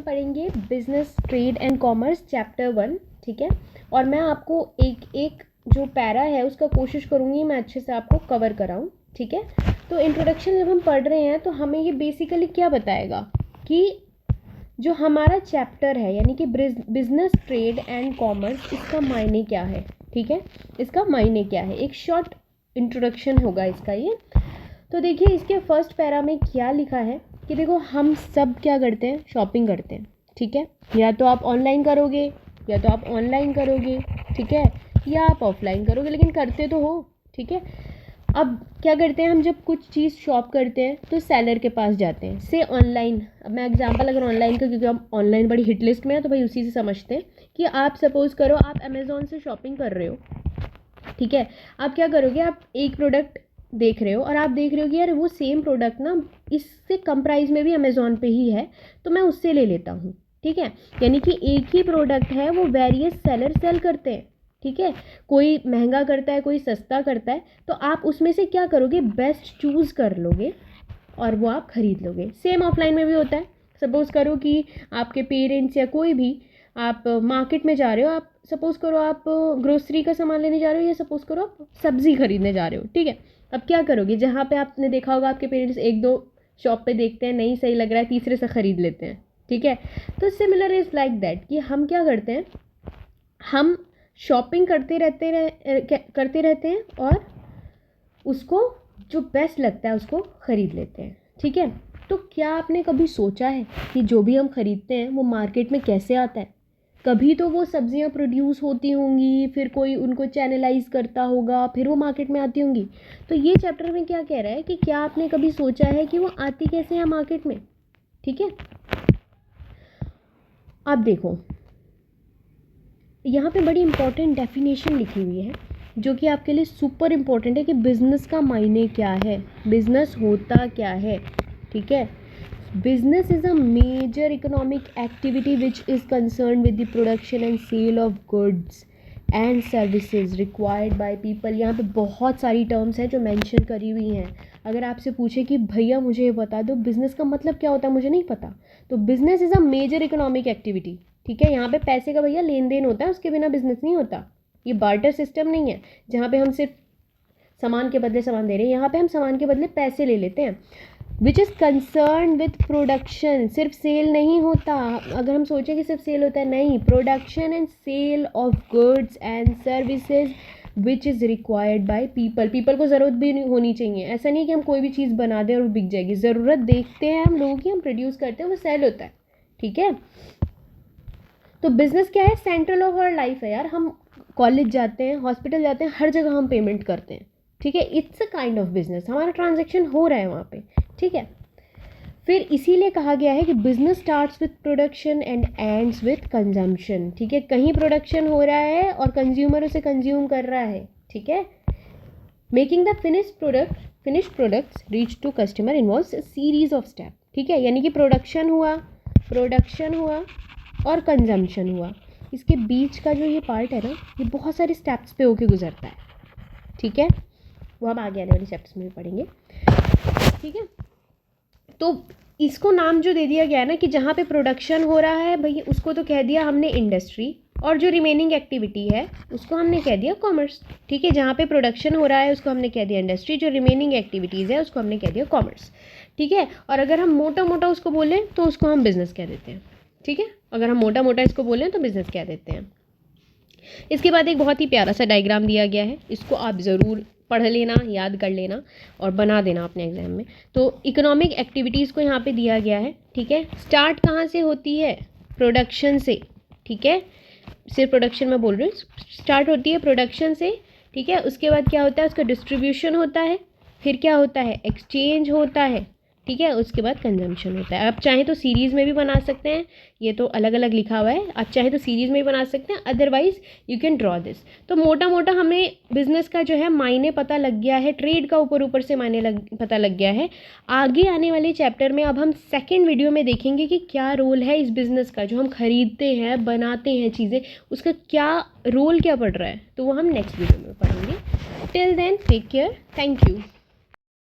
पढ़ेंगे business trade and commerce chapter 1, ठीक है। और मैं आपको एक एक जो पैरा है उसका कोशिश करूँगी मैं अच्छे से आपको कवर कराऊँ, ठीक है। तो इंट्रोडक्शन जब हम पढ़ रहे हैं तो हमें ये बेसिकली क्या बताएगा कि जो हमारा चैप्टर है यानी कि बिजनेस ट्रेड एंड कॉमर्स, इसका मायने क्या है, ठीक है। इसका मायने क्या है, एक शॉर्ट इंट्रोडक्शन होगा इसका ये। तो देखिए इसके फर्स्ट पैरा में क्या लिखा है कि देखो हम सब क्या करते हैं, शॉपिंग करते हैं, ठीक है। या तो आप ऑनलाइन करोगे या तो आप ऑनलाइन करोगे, ठीक है, या आप ऑफलाइन करोगे, लेकिन करते तो हो, ठीक है। अब क्या करते हैं हम, जब कुछ चीज़ शॉप करते हैं तो सेलर के पास जाते हैं। से ऑनलाइन, अब मैं एग्जांपल अगर ऑनलाइन का, क्योंकि हम ऑनलाइन बड़ी हिट लिस्ट में है तो भाई उसी से समझते हैं कि आप सपोज़ करो आप अमेज़ॉन से शॉपिंग कर रहे हो, ठीक है। आप क्या करोगे, आप एक प्रोडक्ट देख रहे हो और आप देख रहे हो कि यार वो सेम प्रोडक्ट ना इससे कम प्राइस में भी अमेज़ॉन पे ही है तो मैं उससे ले लेता हूँ, ठीक है। यानी कि एक ही प्रोडक्ट है, वो वेरियस सेलर सेल करते हैं, ठीक है। कोई महंगा करता है, कोई सस्ता करता है, तो आप उसमें से क्या करोगे, बेस्ट चूज़ कर लोगे और वो आप ख़रीद लोगे। सेम ऑफलाइन में भी होता है। सपोज़ करो कि आपके पेरेंट्स या कोई भी, आप मार्केट में जा रहे हो, आप सपोज़ करो आप ग्रोसरी का सामान लेने जा रहे हो या सपोज़ करो आप सब्ज़ी खरीदने जा रहे हो, ठीक है। अब क्या करोगे, जहाँ पे आपने देखा होगा आपके पेरेंट्स एक दो शॉप पे देखते हैं, नहीं सही लग रहा है, तीसरे से ख़रीद लेते हैं, ठीक है। तो सिमिलर इज़ लाइक दैट कि हम क्या करते हैं, हम शॉपिंग करते रहते हैं और उसको जो बेस्ट लगता है उसको ख़रीद लेते हैं, ठीक है। तो क्या आपने कभी सोचा है कि जो भी हम ख़रीदते हैं वो मार्केट में कैसे आता है? कभी तो वो सब्जियां प्रोड्यूस होती होंगी, फिर कोई उनको चैनलाइज करता होगा, फिर वो मार्केट में आती होंगी। तो ये चैप्टर में क्या कह रहा है कि क्या आपने कभी सोचा है कि वो आती कैसे है मार्केट में, ठीक है। आप देखो यहाँ पे बड़ी इंपॉर्टेंट डेफिनेशन लिखी हुई है जो कि आपके लिए सुपर इम्पोर्टेंट है कि बिज़नेस का मायने क्या है, बिज़नेस होता क्या है, ठीक है। Business is a major economic activity which is concern with the production and sale of goods and services required by people. यहाँ पे बहुत सारी टर्म्स हैं जो मेंशन करी हुई हैं। अगर आपसे पूछे कि भैया मुझे ये बता दो बिज़नेस का मतलब क्या होता है, मुझे नहीं पता, तो business is a major economic activity, ठीक है। यहाँ पे पैसे का भैया लेन देन होता है, उसके बिना बिज़नेस नहीं होता। ये बार्टर सिस्टम नहीं है जहाँ पे हम सिर्फ सामान के बदले सामान दे रहे हैं, यहाँ पे हम सामान के बदले पैसे ले लेते हैं। विच इज़ कंसर्न विथ प्रोडक्शन, सिर्फ सेल नहीं होता। अगर हम सोचें कि सिर्फ सेल होता है, नहीं, production and sale of goods and services which is required by people. People को ज़रूरत भी होनी चाहिए। ऐसा नहीं कि हम कोई भी चीज़ बना दें और वो बिक जाएगी। ज़रूरत देखते हैं हम लोगों की, हम प्रोड्यूस करते हैं, वो सेल होता है, ठीक है। तो बिज़नेस क्या है, सेंट्रल ऑफ आवर लाइफ है यार। हम कॉलेज जाते हैं, हॉस्पिटल जाते हैं, हर जगह हम पेमेंट करते हैं, ठीक है। It's a kind of business, हमारा ट्रांजैक्शन हो रहा है वहाँ पे, ठीक है। फिर इसीलिए कहा गया है कि business starts with production and ends with consumption, ठीक है। कहीं प्रोडक्शन हो रहा है और कंज्यूमर उसे कंज्यूम कर रहा है, ठीक है। Making the finished products reach to customer involves a series of step, ठीक है। यानी कि प्रोडक्शन हुआ और कंजम्पशन हुआ, इसके बीच का जो ये पार्ट है ना, ये बहुत सारे स्टेप्स पे होके गुजरता है, ठीक है। वो हम आगे आने वाले चैप्टर्स में भी पढ़ेंगे, ठीक है। तो इसको नाम जो दे दिया गया है ना कि जहाँ पे प्रोडक्शन हो रहा है भाई, उसको तो कह दिया हमने इंडस्ट्री, और जो रिमेनिंग एक्टिविटी है उसको हमने कह दिया कॉमर्स, ठीक है। जहाँ पे प्रोडक्शन हो रहा है उसको हमने कह दिया इंडस्ट्री, जो रिमेनिंग एक्टिविटीज़ है उसको हमने कह दिया कॉमर्स, ठीक है। और अगर हम मोटा मोटा उसको बोलें तो उसको हम बिज़नेस कह देते हैं, ठीक है। अगर हम मोटा मोटा इसको बोलें तो बिज़नेस कह देते हैं। इसके बाद एक बहुत ही प्यारा सा डायग्राम दिया गया है, इसको आप ज़रूर पढ़ लेना, याद कर लेना और बना देना अपने एग्जाम में। तो इकोनॉमिक एक्टिविटीज़ को यहाँ पे दिया गया है, ठीक है। स्टार्ट कहाँ से होती है, प्रोडक्शन से, ठीक है। सिर्फ प्रोडक्शन में बोल रही हूँ, स्टार्ट होती है प्रोडक्शन से, ठीक है। उसके बाद क्या होता है, उसका डिस्ट्रीब्यूशन होता है, फिर क्या होता है, एक्सचेंज होता है, ठीक है। उसके बाद कंजम्पशन होता है। आप चाहें तो सीरीज़ में भी बना सकते हैं, ये तो अलग अलग लिखा हुआ है, आप चाहें तो सीरीज़ में भी बना सकते हैं, otherwise you can draw this. तो मोटा मोटा हमें बिज़नेस का जो है मायने पता लग गया है, ट्रेड का ऊपर से मायने पता लग गया है। आगे आने वाले चैप्टर में अब हम सेकेंड वीडियो में देखेंगे कि क्या रोल है इस बिज़नेस का, जो हम खरीदते हैं, बनाते हैं चीज़ें, उसका क्या रोल क्या पड़ रहा है, तो वो हम नेक्स्ट वीडियो में पढ़ेंगे। Till then take care, thank you.